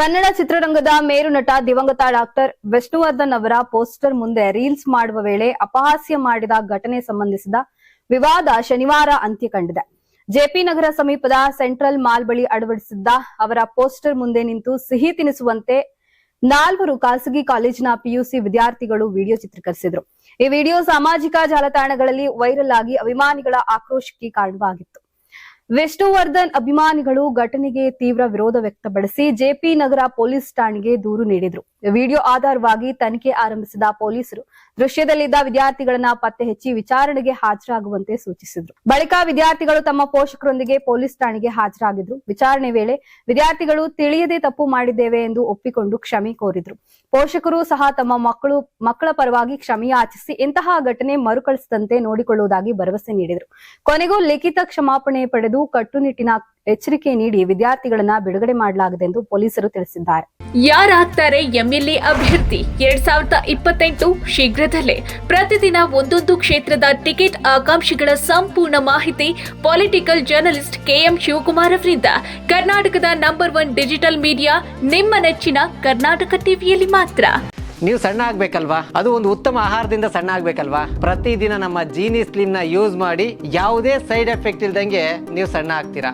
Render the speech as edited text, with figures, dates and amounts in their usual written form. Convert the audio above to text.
ಕನ್ನಡ ಚಿತ್ರರಂಗದ ಮೇರು ನಟ ದಿವಂಗತ ಡಾಕ್ಟರ್ ವಿಷ್ಣುವರ್ಧನ್ ಅವರ ಪೋಸ್ಟರ್ ಮುಂದೆ ರೀಲ್ಸ್ ಮಾಡುವ ವೇಳೆ ಅಪಹಾಸ್ಯ ಮಾಡಿದ ಘಟನೆ ಸಂಬಂಧಿಸಿದ ವಿವಾದ ಶನಿವಾರ ಅಂತ್ಯ ಕಂಡಿದೆ. ಜೆಪಿ ನಗರ ಸಮೀಪದ ಸೆಂಟ್ರಲ್ ಮಾಲ್ ಬಳಿ ಅಳವಡಿಸಿದ್ದ ಅವರ ಪೋಸ್ಟರ್ ಮುಂದೆ ನಿಂತು ಸಿಹಿ ತಿನಿಸುವಂತೆ 4 ಖಾಸಗಿ ಕಾಲೇಜಿನ ಪಿಯುಸಿ ವಿದ್ಯಾರ್ಥಿಗಳು ವಿಡಿಯೋ ಚಿತ್ರೀಕರಿಸಿದರು. ಈ ವಿಡಿಯೋ ಸಾಮಾಜಿಕ ಜಾಲತಾಣಗಳಲ್ಲಿ ವೈರಲ್ ಆಗಿ ಅಭಿಮಾನಿಗಳ ಆಕ್ರೋಶಕ್ಕೆ ಕಾರಣವಾಗಿತ್ತು. ವಿಷ್ಣುವರ್ಧನ್ ಅಭಿಮಾನಿಗಳು ಘಟನೆಗೆ ತೀವ್ರ ವಿರೋಧ ವ್ಯಕ್ತಪಡಿಸಿ ಜೆಪಿ ನಗರ ಪೊಲೀಸ್ ಠಾಣೆಗೆ ದೂರು ನೀಡಿದರು. ವಿಡಿಯೋ ಆಧಾರವಾಗಿ ತನಿಖೆ ಆರಂಭಿಸಿದ ಪೊಲೀಸರು ದೃಶ್ಯದಲ್ಲಿದ್ದ ವಿದ್ಯಾರ್ಥಿಗಳನ್ನ ಪತ್ತೆ ಹಚ್ಚಿ ವಿಚಾರಣೆಗೆ ಹಾಜರಾಗುವಂತೆ ಸೂಚಿಸಿದರು. ಬಳಿಕ ವಿದ್ಯಾರ್ಥಿಗಳು ತಮ್ಮ ಪೋಷಕರೊಂದಿಗೆ ಪೊಲೀಸ್ ಠಾಣೆಗೆ ಹಾಜರಾಗಿದ್ರು. ವಿಚಾರಣೆ ವೇಳೆ ವಿದ್ಯಾರ್ಥಿಗಳು ತಿಳಿಯದೆ ತಪ್ಪು ಮಾಡಿದ್ದೇವೆ ಎಂದು ಒಪ್ಪಿಕೊಂಡು ಕ್ಷಮೆ ಕೋರಿದ್ರು. ಪೋಷಕರು ಸಹ ತಮ್ಮ ಮಕ್ಕಳ ಪರವಾಗಿ ಕ್ಷಮೆಯಾಚಿಸಿ ಇಂತಹ ಘಟನೆ ಮರುಕಳಿಸದಂತೆ ನೋಡಿಕೊಳ್ಳುವುದಾಗಿ ಭರವಸೆ ನೀಡಿದರು. ಕೊನೆಗೂ ಲಿಖಿತ ಕ್ಷಮಾಪಣೆ ಪಡೆದು ಕಟ್ಟುನಿಟ್ಟಿನ ಎಚ್ಚರಿಕೆ ನೀಡಿ ವಿದ್ಯಾರ್ಥಿಗಳನ್ನ ಬಿಡುಗಡೆ ಮಾಡಲಾಗಿದೆ ಎಂದು ಪೊಲೀಸರು ತಿಳಿಸಿದ್ದಾರೆ. ಯಾರಾಗ್ತಾರೆ ಎಂಎಲ್ಎ ಅಭ್ಯರ್ಥಿ 2028 ಶೀಘ್ರದಲ್ಲೇ. ಪ್ರತಿದಿನ ಒಂದೊಂದು ಕ್ಷೇತ್ರದ ಟಿಕೆಟ್ ಆಕಾಂಕ್ಷಿಗಳ ಸಂಪೂರ್ಣ ಮಾಹಿತಿ ಪೊಲಿಟಿಕಲ್ ಜರ್ನಲಿಸ್ಟ್ ಕೆಎಂ ಶಿವಕುಮಾರ್ ಅವರಿಂದ. ಕರ್ನಾಟಕದ ನಂಬರ್ 1 ಡಿಜಿಟಲ್ ಮೀಡಿಯಾ ನಿಮ್ಮ ನೆಚ್ಚಿನ ಕರ್ನಾಟಕ ಟಿವಿಯಲ್ಲಿ ಮಾತ್ರ. ನೀವು ಸಣ್ಣ ಆಗ್ಬೇಕಲ್ವಾ? ಅದು ಒಂದು ಉತ್ತಮ ಆಹಾರದಿಂದ ಸಣ್ಣ ಆಗ್ಬೇಕಲ್ವಾ? ಪ್ರತಿದಿನ ನಮ್ಮ ಜೀನಿ ಸ್ಲಿಮ್ ನ ಯೂಸ್ ಮಾಡಿ ಯಾವುದೇ ಸೈಡ್ ಎಫೆಕ್ಟ್ ಇಲ್ದಂಗೆ ನೀವು ಸಣ್ಣ ಆಗ್ತೀರಾ.